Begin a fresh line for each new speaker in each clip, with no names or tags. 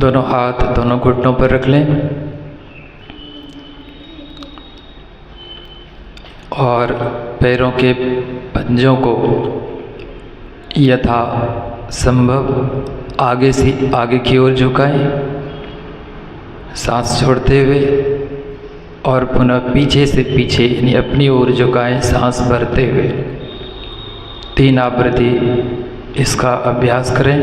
दोनों हाथ दोनों घुटनों पर रख लें और पैरों के पंजों को यथा संभव आगे की ओर झुकाएं, सांस छोड़ते हुए, और पुनः पीछे से पीछे यानी अपनी ओर झुकाएं सांस भरते हुए। 3 आवृत्ति इसका अभ्यास करें।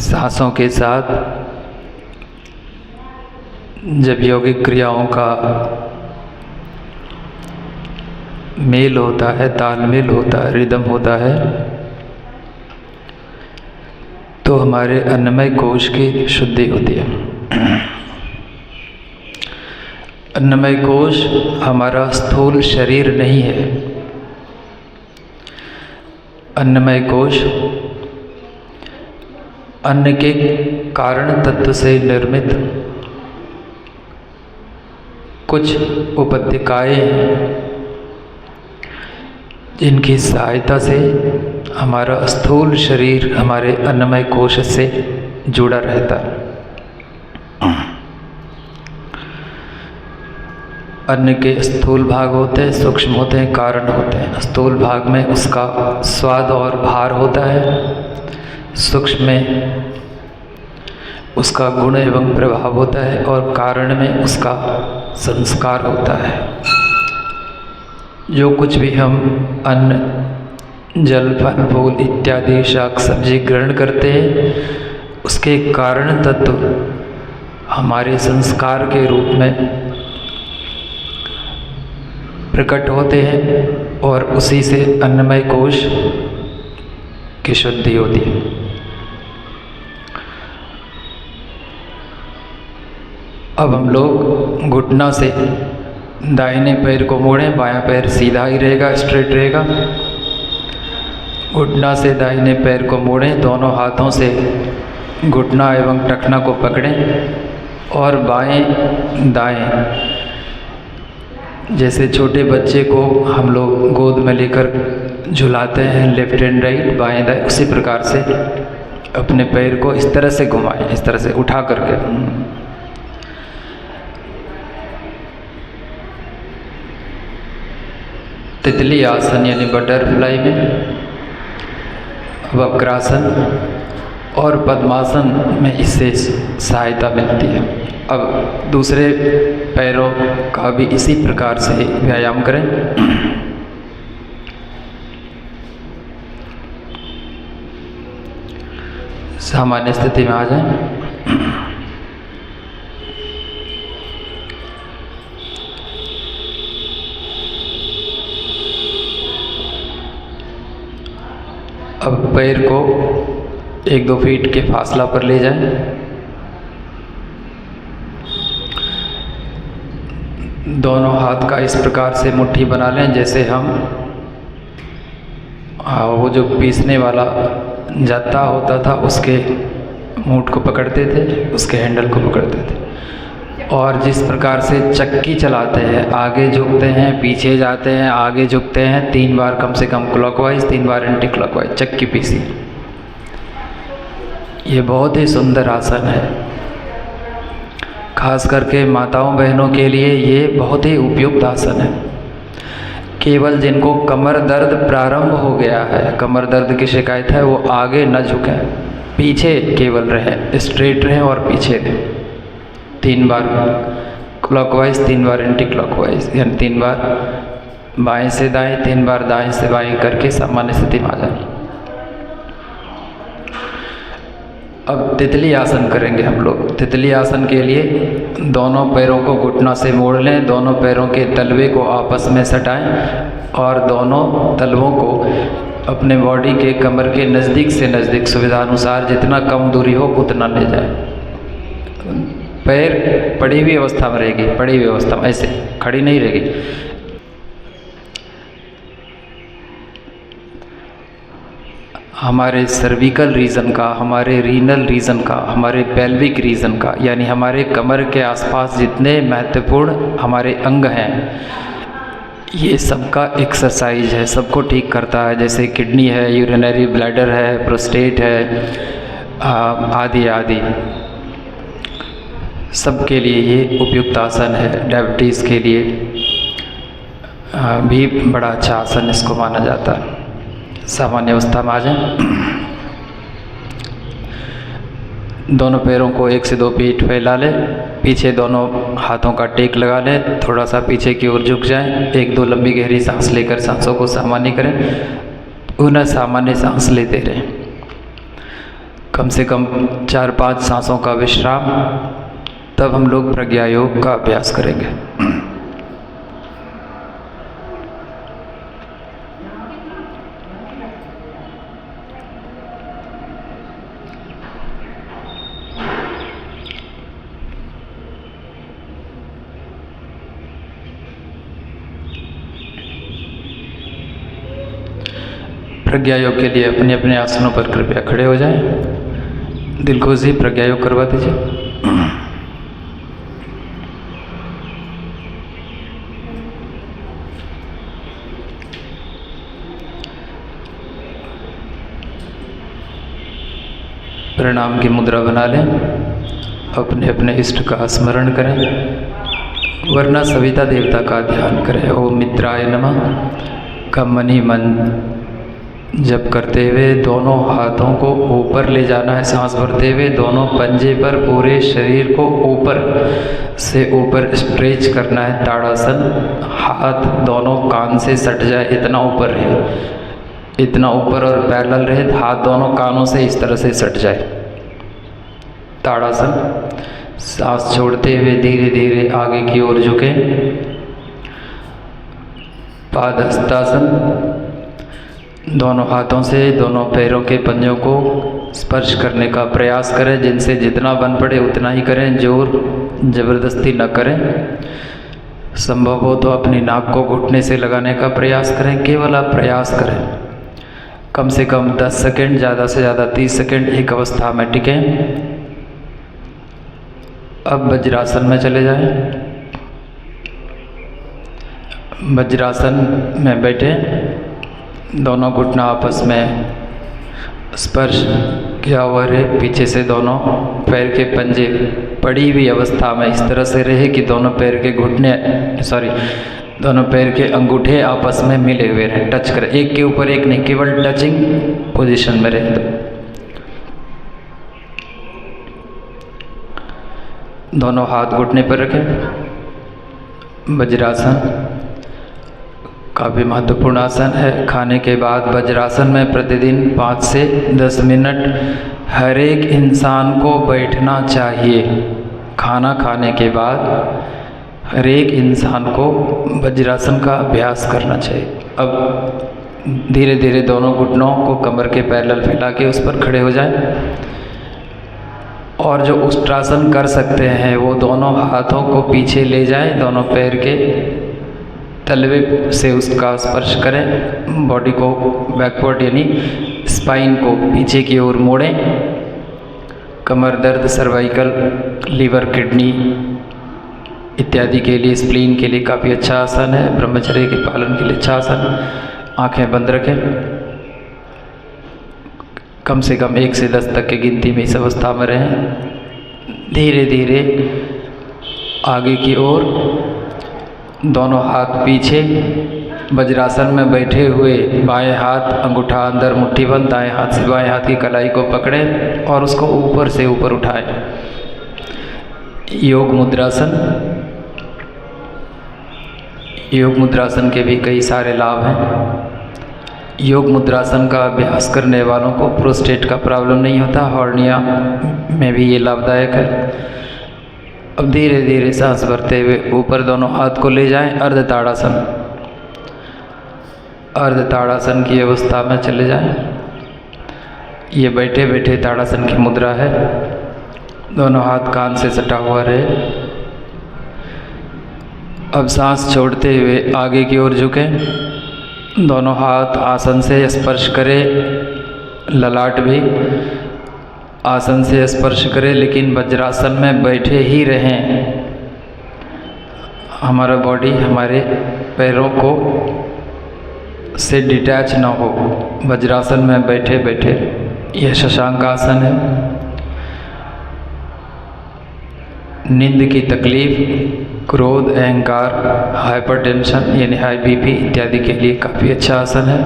सांसों के साथ जब यौगिक क्रियाओं का मेल होता है, तालमेल होता है, रिदम होता है, तो हमारे अन्नमय कोश की शुद्धि होती है। अन्नमय कोश हमारा स्थूल शरीर नहीं है। अन्नमय कोश अन्न के कारण तत्व से निर्मित कुछ उपत्यकाएं हैं, जिनकी सहायता से हमारा स्थूल शरीर हमारे अन्नमय कोश से जुड़ा रहता है। अन्न के स्थूल भाग होते हैं, सूक्ष्म होते हैं, कारण होते हैं। स्थूल भाग में उसका स्वाद और भार होता है, सूक्ष्म में उसका गुण एवं प्रभाव होता है, और कारण में उसका संस्कार होता है। जो कुछ भी हम अन्न, जल, फल, फूल इत्यादि शाक सब्जी ग्रहण करते हैं, उसके कारण तत्व हमारे संस्कार के रूप में प्रकट होते हैं, और उसी से अन्नमय कोश की शुद्धि होती है। अब हम लोग घुटना से दाहिने पैर को मोड़ें, बायां पैर सीधा ही रहेगा, स्ट्रेट रहेगा। घुटना से दाहिने पैर को मोड़ें, दोनों हाथों से घुटना एवं टखना को पकड़ें और बाएं दाएं, जैसे छोटे बच्चे को हम लोग गोद में लेकर झुलाते हैं, लेफ्ट एंड राइट, बाएं दाएं, उसी प्रकार से अपने पैर को इस तरह से घुमाएं, इस तरह से उठा करके। तितली आसन यानी बटरफ्लाई में, वक्रासन और पद्मासन में इससे सहायता मिलती है। अब दूसरे पैरों का भी इसी प्रकार से व्यायाम करें। सामान्य स्थिति में आ जाएं। अब पैर को 1-2 फीट के फासला पर ले जाएं। दोनों हाथ का इस प्रकार से मुट्ठी बना लें जैसे हम वो जो पीसने वाला जाता होता था उसके मूठ को पकड़ते थे, उसके हैंडल को पकड़ते थे। और जिस प्रकार से चक्की चलाते हैं, आगे झुकते हैं, पीछे जाते हैं, आगे झुकते हैं, 3 बार कम से कम क्लॉकवाइज, 3 बार एंटी क्लॉकवाइज चक्की पीसी। ये बहुत ही सुंदर आसन है, खास करके माताओं बहनों के लिए ये बहुत ही उपयुक्त आसन है। केवल जिनको कमर दर्द प्रारंभ हो गया है, कमर दर्द की शिकायत है, वो आगे न झुकें, पीछे केवल रहें, स्ट्रेट रहें और पीछे रहें। 3 बार क्लॉकवाइज, 3 बार एंटी क्लॉकवाइज, यानी 3 बार बाएं से दाएं, 3 बार दाएं से बाएं करके सामान्य स्थिति में आ जाए। अब तितली आसन करेंगे हम लोग। तितली आसन के लिए दोनों पैरों को घुटना से मोड़ लें, दोनों पैरों के तलवे को आपस में सटाएं और दोनों तलवों को अपने बॉडी के कमर के नज़दीक से नज़दीक, सुविधानुसार जितना कम दूरी हो उतना ले जाएं। पैर पड़ी हुई अवस्था में रहेगी, पड़ी हुई अवस्था में, ऐसे खड़ी नहीं रहेगी। हमारे सर्विकल रीजन का, हमारे रीनल रीजन का, हमारे पेल्विक रीजन का, यानी हमारे कमर के आसपास जितने महत्वपूर्ण हमारे अंग हैं, ये सबका एक्सरसाइज है, सबको ठीक करता है। जैसे किडनी है, यूरिनरी ब्लैडर है, प्रोस्टेट है, आदि आदि, सबके लिए ये उपयुक्त आसन है। डायबिटीज़ के लिए भी बड़ा अच्छा आसन इसको माना जाता है। सामान्य अवस्था में आ जाए। दोनों पैरों को 1 से 2 फीट फैला लें, पीछे दोनों हाथों का टेक लगा लें, थोड़ा सा पीछे की ओर झुक जाएं। 1-2 लंबी गहरी सांस लेकर सांसों को सामान्य करें, पुनः सामान्य सांस लेते रहें। कम से कम 4-5 सांसों का विश्राम, तब हम लोग प्रज्ञा योग का अभ्यास करेंगे। प्रज्ञा योग के लिए अपने अपने आसनों पर कृपया खड़े हो जाएं। दिलखुश ही प्रज्ञा योग करवा दीजिए। प्रणाम की मुद्रा बना लें, अपने अपने इष्ट का स्मरण करें, वरना सविता देवता का ध्यान करें। ओम मित्राय नमः का मनी मन जप करते हुए दोनों हाथों को ऊपर ले जाना है। सांस भरते हुए दोनों पंजे पर पूरे शरीर को ऊपर से ऊपर स्ट्रेच करना है। ताड़ासन, हाथ दोनों कान से सट जाए, इतना ऊपर रहे, इतना ऊपर और पैरेलल रहे। हाथ दोनों कानों से इस तरह से सट जाए। ताड़ासन। सांस छोड़ते हुए धीरे धीरे आगे की ओर झुकें। पादहस्तासन, दोनों हाथों से दोनों पैरों के पंजों को स्पर्श करने का प्रयास करें। जिनसे जितना बन पड़े उतना ही करें, जोर ज़बरदस्ती न करें। संभव हो तो अपनी नाक को घुटने से लगाने का प्रयास करें। केवल आप प्रयास करें। कम से कम 10 सेकंड, ज़्यादा से ज़्यादा 30 सेकंड एक अवस्था में टिकें। अब वज्रासन में चले जाएं। वज्रासन में बैठे, दोनों घुटना आपस में स्पर्श किया हुआ रहे। पीछे से दोनों पैर के पंजे पड़ी हुई अवस्था में इस तरह से रहे कि दोनों पैर के दोनों पैर के अंगूठे आपस में मिले हुए रहे, टच करें। एक के ऊपर एक नहीं, केवल टचिंग पोजीशन में रहे। दोनों हाथ घुटने पर रखें। वज्रासन काफ़ी महत्वपूर्ण आसन है। खाने के बाद वज्रासन में प्रतिदिन 5 से 10 मिनट हर एक इंसान को बैठना चाहिए। खाना खाने के बाद हर एक इंसान को वज्रासन का अभ्यास करना चाहिए। अब धीरे धीरे दोनों घुटनों को कमर के पैरेलल फैला के उस पर खड़े हो जाएं। और जो उष्ट्रासन कर सकते हैं वो दोनों हाथों को पीछे ले जाएं, दोनों पैर के तलवे से उसका स्पर्श करें। बॉडी को बैकवर्ड यानी स्पाइन को पीछे की ओर मोड़ें। कमर दर्द, सर्वाइकल, लीवर, किडनी इत्यादि के लिए, स्प्लीन के लिए काफ़ी अच्छा आसन है। ब्रह्मचर्य के पालन के लिए अच्छा आसन। आंखें बंद रखें। कम से कम 1 से 10 तक की गिनती में इस अवस्था में रहें। धीरे धीरे आगे की ओर दोनों हाथ पीछे, वज्रासन में बैठे हुए बाएं हाथ अंगूठा अंदर मुट्ठी बंद, दाएं हाथ से बाएं हाथ की कलाई को पकड़ें और उसको ऊपर से ऊपर उठाएं। योग मुद्रासन। योग मुद्रासन के भी कई सारे लाभ हैं। योग मुद्रासन का अभ्यास करने वालों को प्रोस्टेट का प्रॉब्लम नहीं होता। हॉर्निया में भी ये लाभदायक है। अब धीरे धीरे सांस भरते हुए ऊपर दोनों हाथ को ले जाएं। अर्ध ताड़ासन। अर्ध ताड़ासन की अवस्था में चले जाएं। ये बैठे बैठे ताड़ासन की मुद्रा है। दोनों हाथ कान से सटा हुआ रहे। अब सांस छोड़ते हुए आगे की ओर झुकें। दोनों हाथ आसन से स्पर्श करें। ललाट भी आसन से स्पर्श करें, लेकिन वज्रासन में बैठे ही रहें। हमारा बॉडी हमारे पैरों को से डिटैच ना हो, वज्रासन में बैठे बैठे। यह शशांक आसन है। नींद की तकलीफ, क्रोध, अहंकार, हाइपरटेंशन यानी हाई बीपी इत्यादि के लिए काफ़ी अच्छा आसन है।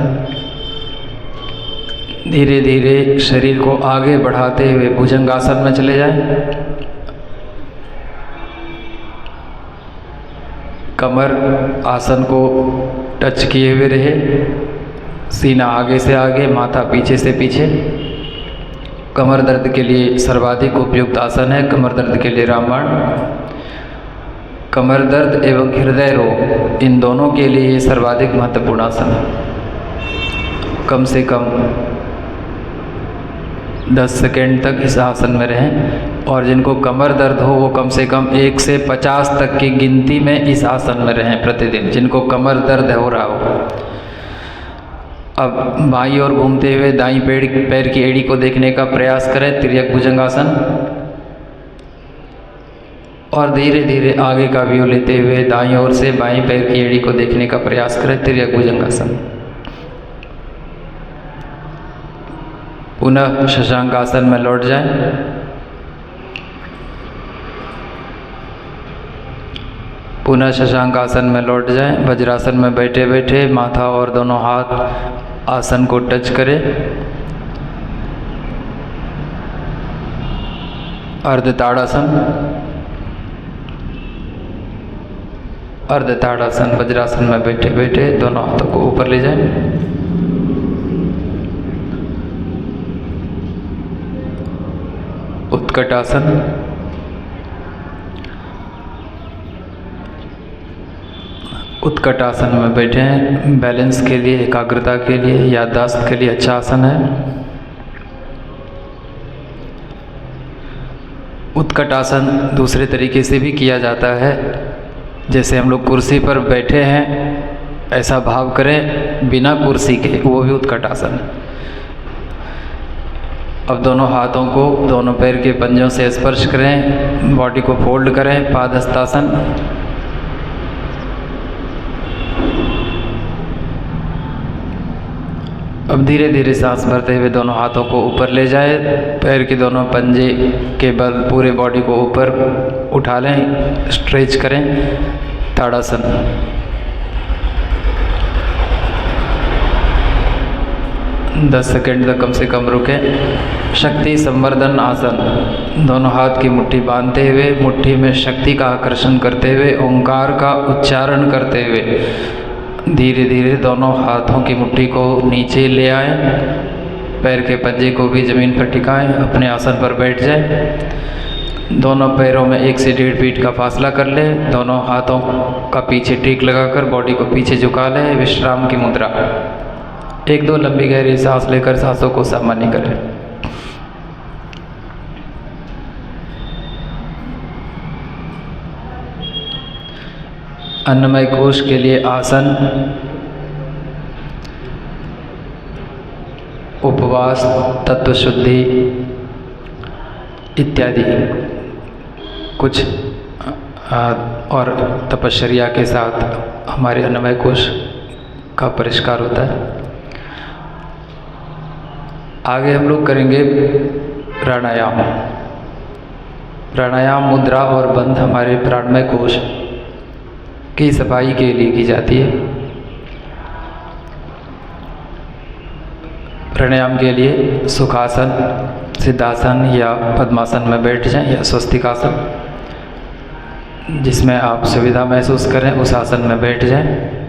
धीरे धीरे शरीर को आगे बढ़ाते हुए भुजंगासन में चले जाएं। कमर आसन को टच किए हुए रहे, सीना आगे से आगे, माथा पीछे से पीछे। कमर दर्द के लिए सर्वाधिक उपयुक्त आसन है कमर दर्द के लिए रामबाण। कमर दर्द एवं हृदय रोग, इन दोनों के लिए सर्वाधिक महत्वपूर्ण आसन है। कम से कम 10 सेकेंड तक इस आसन में रहें, और जिनको कमर दर्द हो वो कम से कम 1 से 50 तक की गिनती में इस आसन में रहें प्रतिदिन, जिनको कमर दर्द हो रहा हो। अब बाईं ओर घूमते हुए दाईं पैर की एड़ी को देखने का प्रयास करें, तिर्यक भुजंगासन। और धीरे धीरे आगे का व्यू लेते हुए दाईं ओर से बाईं पैर की एड़ी को देखने का प्रयास करें, तिर्यक भुजंगासन। पुनः शशांक आसन में लौट जाएं। पुनः शशांक आसन में लौट जाएं। वज्रासन में बैठे बैठे माथा और दोनों हाथ आसन को टच करें। अर्धताड़ासन, अर्धताड़ासन वज्रासन में बैठे बैठे दोनों हाथों को ऊपर ले जाएं। उत्कट आसन, उत्कट आसन में बैठे हैं। बैलेंस के लिए, एकाग्रता के लिए, याददाश्त के लिए अच्छा आसन है। उत्कट आसन दूसरे तरीके से भी किया जाता है। जैसे हम लोग कुर्सी पर बैठे हैं ऐसा भाव करें बिना कुर्सी के, वो भी उत्कट आसन है। अब दोनों हाथों को दोनों पैर के पंजों से स्पर्श करें, बॉडी को फोल्ड करें, पादहस्तासन। अब धीरे धीरे सांस भरते हुए दोनों हाथों को ऊपर ले जाए, पैर के दोनों पंजे के बल पूरे बॉडी को ऊपर उठा लें, स्ट्रेच करें, ताड़ासन। दस सेकेंड तक कम से कम रुकें। शक्ति संवर्धन आसन, दोनों हाथ की मुट्ठी बांधते हुए मुट्ठी में शक्ति का आकर्षण करते हुए ओंकार का उच्चारण करते हुए धीरे धीरे दोनों हाथों की मुट्ठी को नीचे ले आएं, पैर के पंजे को भी ज़मीन पर टिकाएं, अपने आसन पर बैठ जाएं। दोनों पैरों में 1 से 1.5 फीट का फासला कर लें। दोनों हाथों का पीछे टीक लगाकर बॉडी को पीछे झुका लें, विश्राम की मुद्रा। 1-2 लंबी गहरी सांस लेकर सांसों को सामान्य करें। अन्नमय कोश के लिए आसन, उपवास, तत्व शुद्धि इत्यादि कुछ और तपश्चर्या के साथ हमारे अन्नमय कोश का परिष्कार होता है। आगे हम लोग करेंगे प्राणायाम। प्राणायाम मुद्रा और बंध हमारे प्राणमय कोश की सफाई के लिए की जाती है। प्राणायाम के लिए सुखासन, सिद्धासन या पद्मासन में बैठ जाएं या स्वस्तिकासन, जिसमें आप सुविधा महसूस करें उस आसन में बैठ जाएं।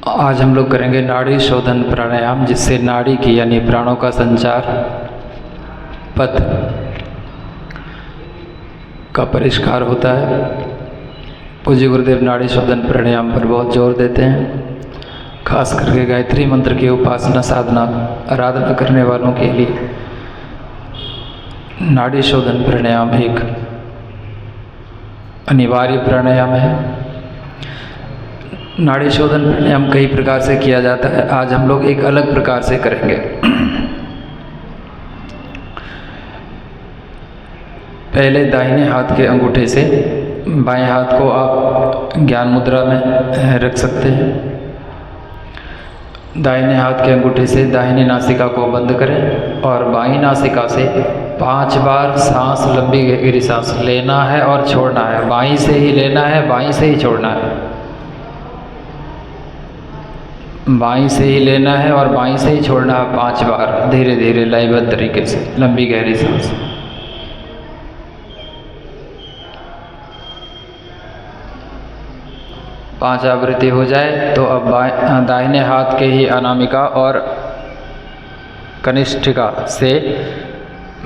आज हम लोग करेंगे नाड़ी शोधन प्राणायाम, जिससे नाड़ी की यानी प्राणों का संचार पथ का परिष्कार होता है। पूज्य गुरुदेव नाड़ी शोधन प्राणायाम पर बहुत जोर देते हैं, खास करके गायत्री मंत्र की उपासना, साधना, आराधना करने वालों के लिए नाड़ी शोधन प्राणायाम एक अनिवार्य प्राणायाम है। नाड़ी शोधन प्राणायाम कई प्रकार से किया जाता है, आज हम लोग एक अलग प्रकार से करेंगे। पहले दाहिने हाथ के अंगूठे से बाएं हाथ को आप ज्ञान मुद्रा में रख सकते हैं। दाहिने हाथ के अंगूठे से दाहिनी नासिका को बंद करें और बाईं नासिका से 5 बार सांस, लंबी गहरी सांस लेना है और छोड़ना है। बाईं से ही लेना है, बाईं से ही छोड़ना है। बाईं से ही लेना है और बाईं से ही छोड़ना है 5 बार, धीरे धीरे लयबद्ध तरीके से लंबी गहरी सांस। पांच आवृत्ति हो जाए तो अब दाहिने हाथ के ही अनामिका और कनिष्ठिका से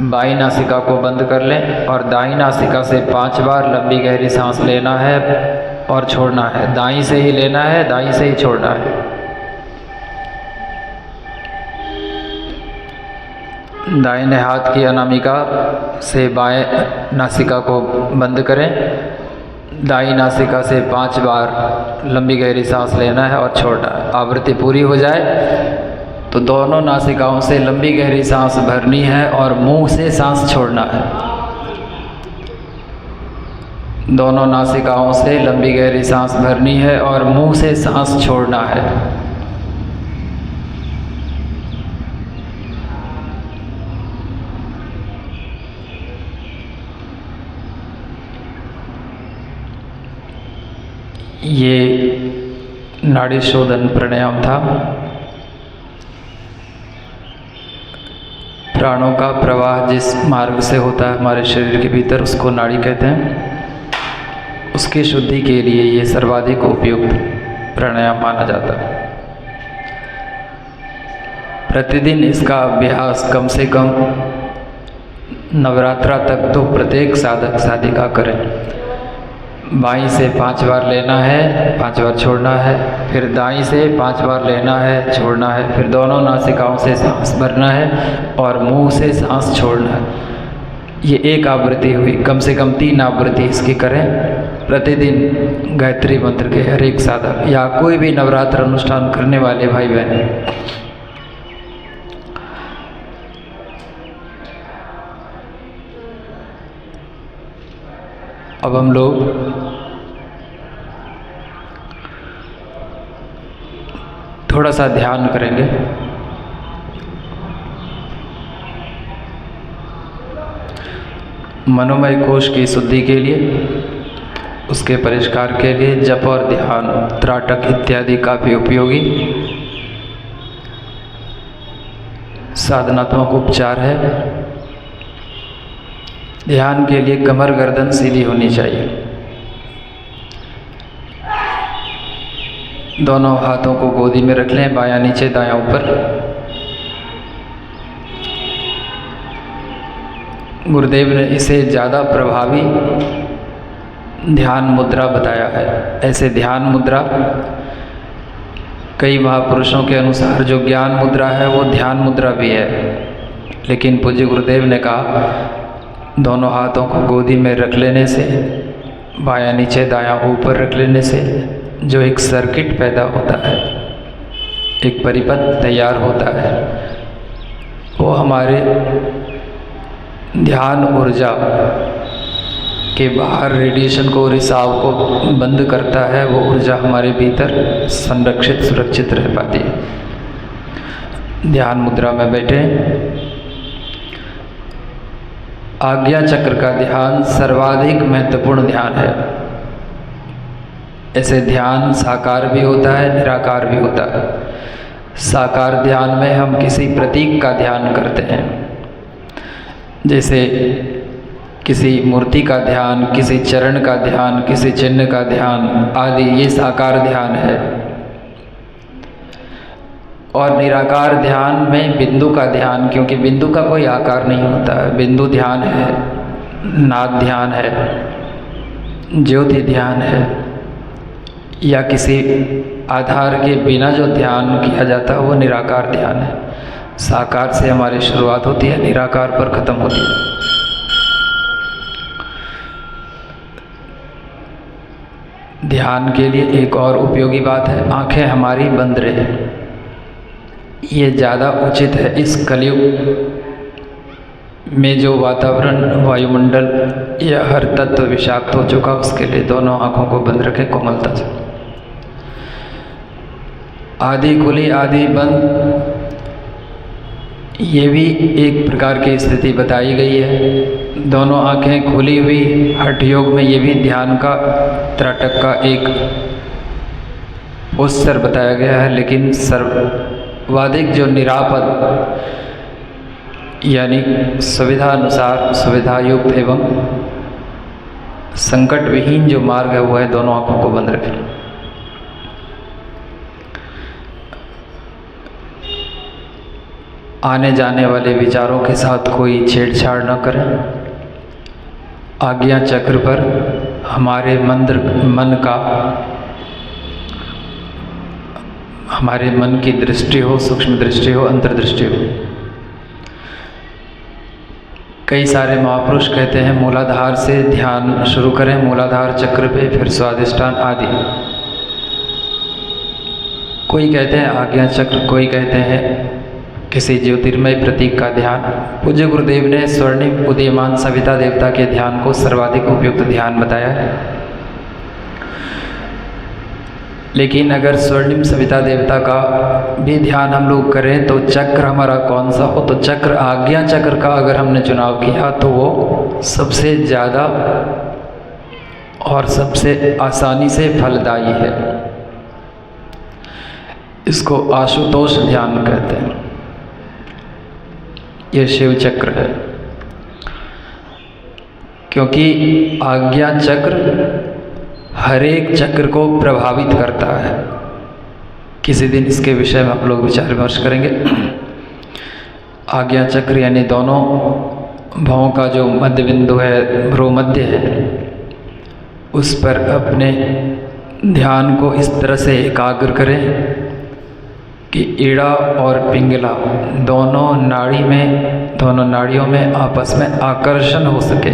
बाईं नासिका को बंद कर लें और दाईं नासिका से 5 बार लंबी गहरी सांस लेना है और छोड़ना है। दाईं से ही लेना है, दाईं से ही छोड़ना है। दाहिने हाथ की अनामिका से बाएं नासिका को बंद करें। दाईं नासिका से 5 बार लंबी गहरी सांस लेना है और छोड़ना है। आवृत्ति पूरी हो जाए तो दोनों नासिकाओं से लंबी गहरी सांस भरनी है और मुंह से सांस छोड़ना है। दोनों नासिकाओं से लंबी गहरी सांस भरनी है और मुंह से सांस छोड़ना है। ये नाड़ी शोधन प्राणायाम था। प्राणों का प्रवाह जिस मार्ग से होता है हमारे शरीर के भीतर, उसको नाड़ी कहते हैं। उसकी शुद्धि के लिए ये सर्वाधिक उपयुक्त प्राणायाम माना जाता है। प्रतिदिन इसका अभ्यास कम से कम नवरात्रा तक तो प्रत्येक साधक साधिका करें। बाईं से 5 बार लेना है, 5 बार छोड़ना है, फिर दाईं से 5 बार लेना है, छोड़ना है, फिर दोनों नासिकाओं से सांस भरना है और मुंह से सांस छोड़ना है। ये एक आवृत्ति हुई। कम से कम 3 आवृत्ति इसकी करें प्रतिदिन गायत्री मंत्र के हर एक साधक या कोई भी नवरात्र अनुष्ठान करने वाले भाई बहन। अब हम लोग थोड़ा सा ध्यान करेंगे। मनोमय कोश की शुद्धि के लिए, उसके परिष्कार के लिए जप और ध्यान, त्राटक इत्यादि काफी उपयोगी साधनात्मक उपचार है। ध्यान के लिए कमर गर्दन सीधी होनी चाहिए। दोनों हाथों को गोदी में रख लें, बायां नीचे दायां ऊपर। गुरुदेव ने इसे ज़्यादा प्रभावी ध्यान मुद्रा बताया है। ऐसे ध्यान मुद्रा कई महापुरुषों के अनुसार जो ज्ञान मुद्रा है वो ध्यान मुद्रा भी है, लेकिन पूज्य गुरुदेव ने कहा दोनों हाथों को गोदी में रख लेने से, बायां नीचे दायां ऊपर रख लेने से जो एक सर्किट पैदा होता है, एक परिपथ तैयार होता है, वो हमारे ध्यान ऊर्जा के बाहर रेडिएशन को, रिसाव को बंद करता है। वो ऊर्जा हमारे भीतर संरक्षित सुरक्षित रह पाती है। ध्यान मुद्रा में बैठे। आज्ञा चक्र का ध्यान सर्वाधिक महत्वपूर्ण ध्यान है। ऐसे ध्यान साकार भी होता है, निराकार भी होता है। साकार ध्यान में हम किसी प्रतीक का ध्यान करते हैं, जैसे किसी मूर्ति का ध्यान, किसी चरण का ध्यान, किसी चिन्ह का ध्यान आदि, ये साकार ध्यान है। और निराकार ध्यान में बिंदु का ध्यान, क्योंकि बिंदु का कोई आकार नहीं होता है। बिंदु ध्यान है, नाद ध्यान है, ज्योति ध्यान है, या किसी आधार के बिना जो ध्यान किया जाता है वो निराकार ध्यान है। साकार से हमारी शुरुआत होती है, निराकार पर खत्म होती है। ध्यान के लिए एक और उपयोगी बात है, आंखें हमारी बंद रहे। ये ज़्यादा उचित है। इस कलयुग में जो वातावरण, वायुमंडल या हर तत्व विषाक्त हो चुका, उसके लिए दोनों आँखों को बंद रखें कोमलता से। आधी खुली आधी बंद, ये भी एक प्रकार की स्थिति बताई गई है। दोनों आंखें खुली हुई हठ योग में ये भी ध्यान का त्राटक का एक उत्सर बताया गया है। लेकिन सर्वाधिक जो निरापद यानी सुविधा अनुसार सुविधा युक्त एवं संकट विहीन जो मार्ग है वो है दोनों आंखों को बंद रखें। आने जाने वाले विचारों के साथ कोई छेड़छाड़ न करें। आज्ञा चक्र पर हमारे मन की दृष्टि हो, सूक्ष्म दृष्टि हो, अंतर्दृष्टि हो। कई सारे महापुरुष कहते हैं मूलाधार से ध्यान शुरू करें, मूलाधार चक्र पे, फिर स्वादिष्ठान आदि। कोई कहते हैं आज्ञा चक्र, कोई कहते हैं किसी ज्योतिर्मय प्रतीक का ध्यान। पूज्य गुरुदेव ने स्वर्णिम उदीयमान सविता देवता के ध्यान को सर्वाधिक उपयुक्त ध्यान बताया है। लेकिन अगर स्वर्णिम सविता देवता का भी ध्यान हम लोग करें तो चक्र हमारा कौन सा हो, तो चक्र आज्ञा चक्र का अगर हमने चुनाव किया तो वो सबसे ज़्यादा और सबसे आसानी से फलदायी है। इसको आशुतोष ध्यान कहते हैं। ये शिव चक्र है, क्योंकि आज्ञा चक्र हर एक चक्र को प्रभावित करता है। किसी दिन इसके विषय में हम लोग विचार विमर्श करेंगे। आज्ञा चक्र यानी दोनों भावों का जो मध्य बिंदु है, भ्रूमध्य है, उस पर अपने ध्यान को इस तरह से एकाग्र करें कि ईड़ा और पिंगला दोनों नाड़ियों में आपस में आकर्षण हो सके,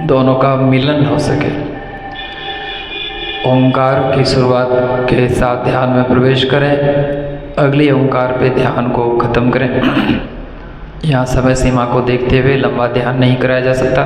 दोनों का मिलन हो सके। ओंकार की शुरुआत के साथ ध्यान में प्रवेश करें, अगली ओंकार पे ध्यान को ख़त्म करें। यहाँ समय सीमा को देखते हुए लंबा ध्यान नहीं कराया जा सकता।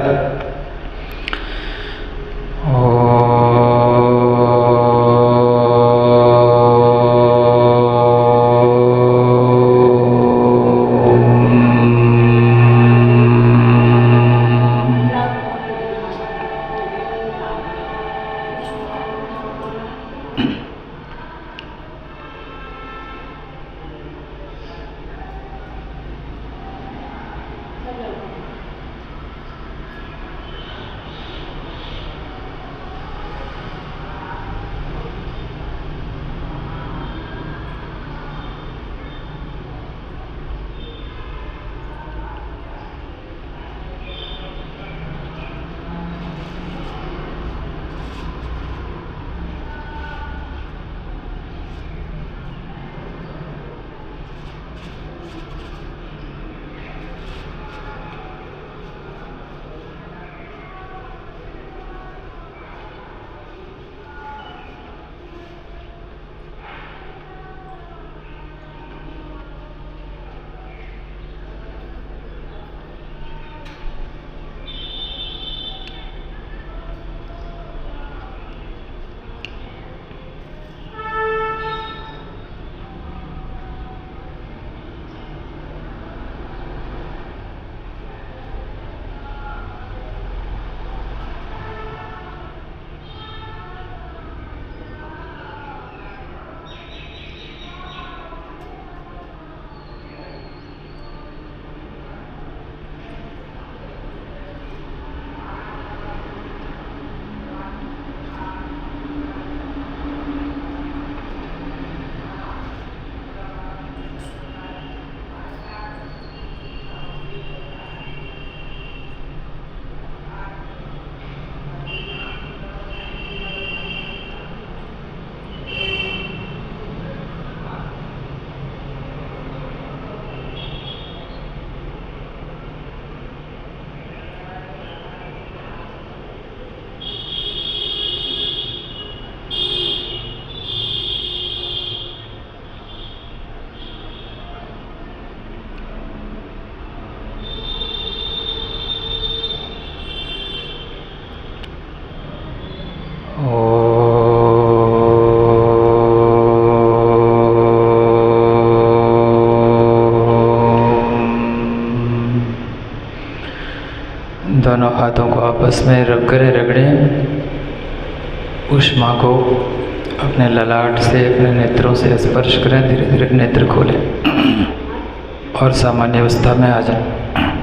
दोनों हाथों को आपस में रगड़ें। उस माँ को अपने ललाट से, अपने नेत्रों से स्पर्श करें। धीरे धीरे नेत्र खोलें और सामान्य अवस्था में आ जाएं।